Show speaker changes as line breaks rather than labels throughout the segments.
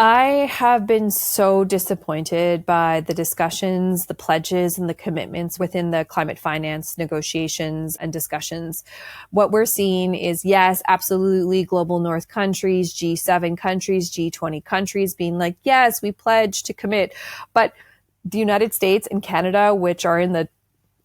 I have been so disappointed by the discussions, the pledges, and the commitments within the climate finance negotiations and discussions. What we're seeing is, yes, absolutely, global north countries, G7 countries, G20 countries being like, yes, we pledge to commit. But the United States and Canada, which are in the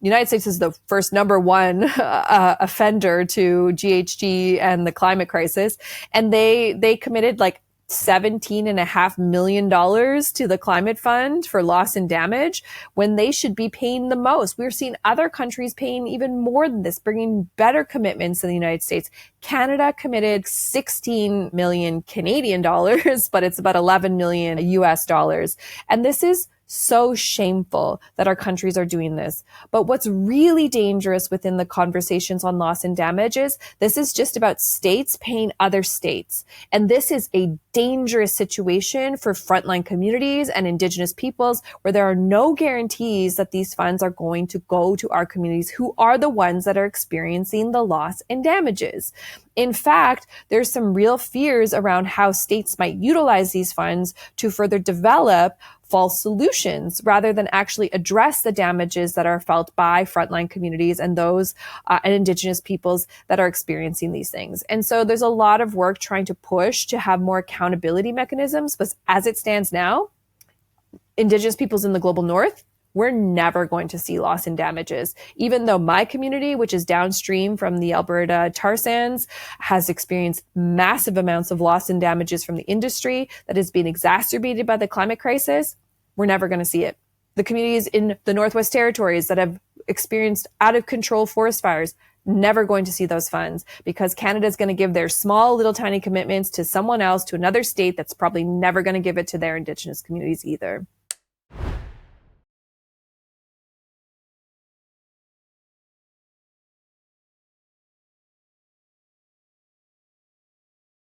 United States is the first number one offender to GHG and the climate crisis. And they committed like $17.5 million to the climate fund for loss and damage when they should be paying the most. We're seeing other countries paying even more than this, bringing better commitments than the United States. Canada committed 16 million Canadian dollars, but it's about 11 million US dollars. And this is so shameful that our countries are doing this. But what's really dangerous within the conversations on loss and damage is this is just about states paying other states. And this is a dangerous situation for frontline communities and Indigenous peoples where there are no guarantees that these funds are going to go to our communities who are the ones that are experiencing the loss and damages. In fact, there's some real fears around how states might utilize these funds to further develop false solutions rather than actually address the damages that are felt by frontline communities and those and Indigenous peoples that are experiencing these things. And so there's a lot of work trying to push to have more accountability mechanisms. But as it stands now, Indigenous peoples in the global north, we're never going to see loss and damages. Even though my community, which is downstream from the Alberta tar sands, has experienced massive amounts of loss and damages from the industry that has been exacerbated by the climate crisis, we're never going to see it. The communities in the Northwest Territories that have experienced out of control forest fires, never going to see those funds because Canada is going to give their small little tiny commitments to someone else, to another state that's probably never going to give it to their Indigenous communities either.